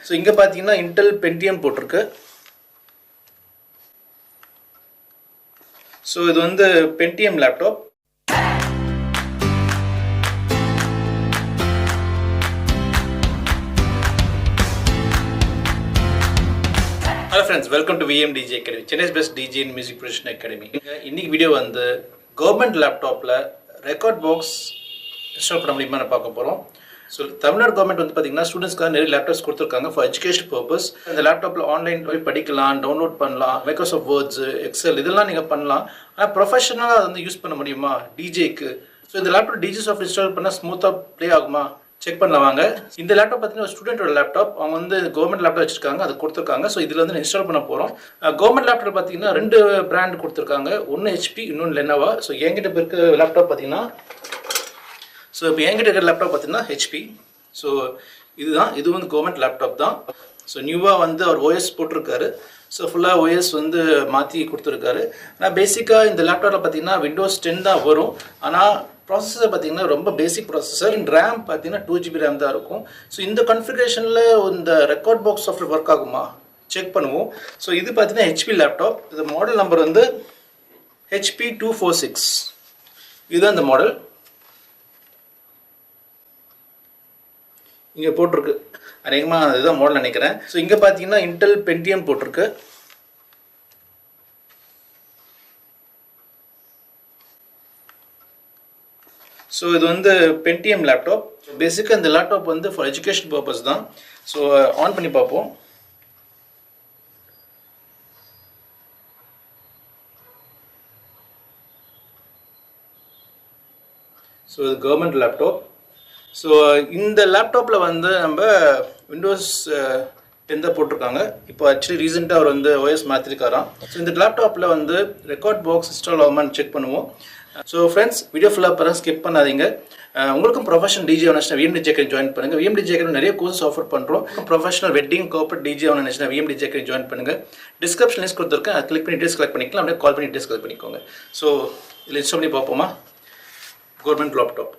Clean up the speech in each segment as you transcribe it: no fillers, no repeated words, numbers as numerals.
So இங்கே பார்த்தீங்கன்னா Intel Pentium போட்டிருக்கு. ஸோ இது வந்து Pentium laptop. Hello friends, welcome to WeDJ academy, Chennai's best DJ and music production academy. இன்னைக்கு வீடியோ வந்து கவர்மெண்ட் லேப்டாப்பில் ரெக்கார்ட் பாக்ஸ் இன்ஸ்டால் பண்ண முடியுமா பார்க்க போகிறோம். ஸோ தமிழ்நாடு கவர்மெண்ட் வந்து பார்த்தீங்கன்னா ஸ்டூடெண்ட்ஸ்க்காக நிறைய லேப்டாப்ஸ் கொடுத்துருக்காங்க ஃபார் எஜுகேஷன் பர்பஸ். இந்த லேப்டாப்பில் ஆன்லைன் போய் படிக்கலாம், டவுன்லோட் பண்ணலாம், மைக்ரோசாஃப்ட் வேர்ட்ஸு, எக்ஸல் இதெல்லாம் நீங்கள் பண்ணலாம். ஆனால் ப்ரொஃபஷனலாக அதை வந்து யூஸ் பண்ண முடியுமா டிஜேக்கு? ஸோ இந்த லேப்டாப் டிஜே சாஃப்ட் இன்ஸ்டால் பண்ணால் ஸ்மூத்தாக ப்ளே ஆகுமா செக் பண்ண வாங்க. இந்த லேப்டாப் பார்த்தீங்கன்னா ஸ்டூடெண்டோட லேப்டாப், அவங்க வந்து கவர்மெண்ட் லேப்டாப் வச்சிருக்காங்க, அது கொடுத்துருக்காங்க. ஸோ இதில் வந்து இன்ஸ்டால் பண்ண போகிறோம். கவர்மெண்ட் லேப்டாப் பார்த்தீங்கன்னா 2 பிராண்ட் கொடுத்துருக்காங்க, ஒன்று HP, இன்னொன்று லெனோவா. ஸோ என்கிட்ட இருக்க லேப்டாப் பார்த்தீங்கன்னா, ஸோ இப்போ என்கிட்ட இருக்கிற லேப்டாப் பார்த்தீங்கன்னா HP. ஸோ இது வந்து கவர்மெண்ட் லேப்டாப் தான். ஸோ நியூவாக வந்து அவர் OS போட்டிருக்காரு. ஸோ ஃபுல்லாக OS வந்து மாற்றி கொடுத்துருக்காரு. ஆனால் பேசிக்காக இந்த லேப்டாப்பில் பார்த்தீங்கன்னா Windows 10 தான் வரும். ஆனால் ப்ராசஸர் பார்த்தீங்கன்னா ரொம்ப பேசிக் ப்ராசஸர். ரேம் பார்த்தீங்கன்னா 2GB ரேம் தான் இருக்கும். ஸோ இந்த கன்ஃபிகரேஷனில் இந்த ரெக்கார்ட் பாக்ஸ் சாஃப்ட்வேர் ஒர்க் ஆகுமா செக் பண்ணுவோம். ஸோ இது பார்த்தீங்கன்னா HP லேப்டாப். இது மாடல் நம்பர் வந்து HP246. இதுதான் இந்த மாடல் இங்கே போட்டிருக்கு. அநேகமாக இதுதான் மாடல் நினைக்கிறேன். ஸோ இங்கே பார்த்தீங்கன்னா இன்டெல் பென்டியம் போட்டிருக்கு. ஸோ இது வந்து பென்டியம் லேப்டாப். பேசிக்காக இந்த லேப்டாப் வந்து ஃபார் எஜுகேஷன் பர்பஸ் தான். ஸோ ஆன் பண்ணி பார்ப்போம். ஸோ இது கவர்மெண்ட் லேப்டாப். ஸோ இந்த லேப்டாப்பில் வந்து நம்ம விண்டோஸ் 10 தான் போட்டிருக்காங்க. இப்போ ஆக்சுவலி ரீசெண்டாக அவர் வந்து OS மாற்றிருக்காராம். ஸோ இந்த லேப்டாப்பில் வந்து ரெக்கார்ட் பாக்ஸ் இன்ஸ்டால் ஆகுமான்னு செக் பண்ணுவோம். ஸோ ஃப்ரெண்ட்ஸ், வீடியோ ஃபுல்லாக பாருங்கள், ஸ்கிப் பண்ணாதீங்க. உங்களுக்கும் ப்ரொஃபஷனல் டிஜே வேணுச்சுன்னா WeDJ அகாடமி ஜாயின் பண்ணுங்கள். WeDJ அகாடமி நிறைய கோர்ஸ் ஆஃபர் பண்ணுறோம். ப்ரொஃபஷனல் வெட்டிங் கார்பரேட் டிஜே வேணுச்சுன்னா WeDJ அகாடமி ஜாயின் பண்ணுங்கள். டிஸ்கிரிப்ஷன் லிங்க் கொடுத்துருக்கேன், அதை கிளிக் பண்ணி டீல்ஸ் கலெக்ட் பண்ணிக்கலாம். அப்படியே கால் பண்ணி டீல்ஸ் கலெக்ட் பண்ணிக்கோங்க. ஸோ இதில் இன்ஸ்டால் பண்ணி பார்ப்போமா government laptop.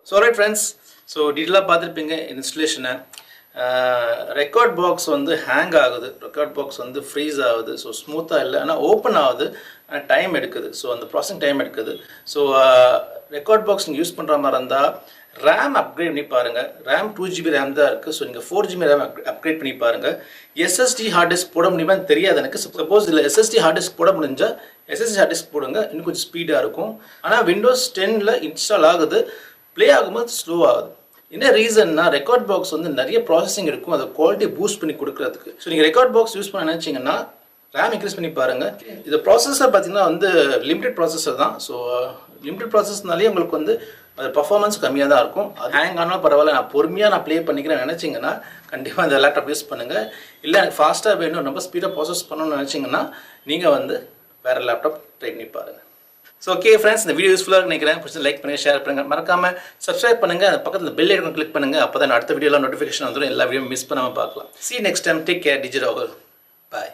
So right friends, so டீட்டெயிலாக பார்த்துருப்பீங்க இன்ஸ்டலேஷனை. ரெக்கார்ட் பாக்ஸ் வந்து ஹேங் ஆகுது, ரெக்கார்ட் பாக்ஸ் வந்து ஃப்ரீஸ் ஆகுது. ஸோ ஸ்மூத்தாக இல்லை, ஆனால் ஓப்பன் ஆகுது, ஆனால் டைம் எடுக்குது. ஸோ அந்த ப்ராசஸிங் டைம் எடுக்குது. ஸோ ரெக்கார்ட் பாக்ஸ் நீங்கள் யூஸ் பண்ணுற மாதிரி இருந்தால் ரேம் அப்கிரேட் பண்ணி பாருங்கள். ரேம் 2GB ரேம் தான் இருக்குது. ஸோ நீங்கள் 4GB ரேம் அப்கிரேட் பண்ணி பாருங்கள். எஸ்எஸ்டி ஹார்ட் டிஸ்க் போட முடியுமான்னு தெரியாது எனக்கு. சப்போஸ் இதில் எஸ்எஸ்டி ஹார்ட் டிஸ்க் போட முடிஞ்சால் எஸ்எஸ்டி ஹார்ட் டிஸ்க் போடுங்க, இன்னும் கொஞ்சம் ஸ்பீடாக இருக்கும். ஆனால் விண்டோஸ் 10ல் இன்ஸ்டால் ஆகுது, ப்ளே ஆகும்போது ஸ்லோ ஆகுது. என்ன ரீசன்னா, ரெக்கார்ட் பாக்ஸ் வந்து நிறைய ப்ராசஸிங் இருக்கும், அதை குவாலிட்டி பூஸ்ட் பண்ணி கொடுக்குறதுக்கு. ஸோ நீங்கள் ரெக்கார்ட் பாக்ஸ் யூஸ் பண்ண நினச்சிங்கன்னா ரேம் இன்க்ரீஸ் பண்ணி பாருங்கள். இது ப்ராசஸர் பார்த்தீங்கன்னா வந்து லிமிடெட் ப்ராசஸர் தான். ஸோ லிமிடெட் ப்ராசஸ்னாலே உங்களுக்கு வந்து அது பர்ஃபார்மன்ஸ் கம்மியாக தான் இருக்கும். அது ஹேங் ஆனாலும் பரவாயில்ல, நான் பொறுமையாக ப்ளே பண்ணிக்கிறேன் நினச்சிங்கன்னா கண்டிப்பாக இந்த லேப்டாப் யூஸ் பண்ணுங்கள். இல்லை எனக்கு ஃபாஸ்ட்டாக வேணும், ரொம்ப ஸ்பீடாக ப்ராசஸ் பண்ணணும்னு நினச்சிங்கன்னா நீங்கள் வந்து வேறு லேப்டாப் ட்ரை பண்ணி பாருங்கள். ஸோ ஓகே ஃப்ரெண்ட்ஸ், இந்த வீடியோ யூஸ்ஃபுல்லாக நினைக்கிறேன். பிடிச்சி லைக் பண்ணுங்கள், ஷேர் பண்ணுங்கள், மறக்காமல் சப்ஸ்கிரைப் பண்ணுங்கள். அந்த பக்கத்தில் பெல் ஐக்கான் கிளிக் பண்ணுங்கள். அப்போ தான் அடுத்த வீடியோலாம் நோட்டிஃபிகேஷன் வந்துடும், எல்லா வீடியோ மிஸ் பண்ணாமல் பார்க்கலாம். See you next time. Take care. DJ Rahul. Bye.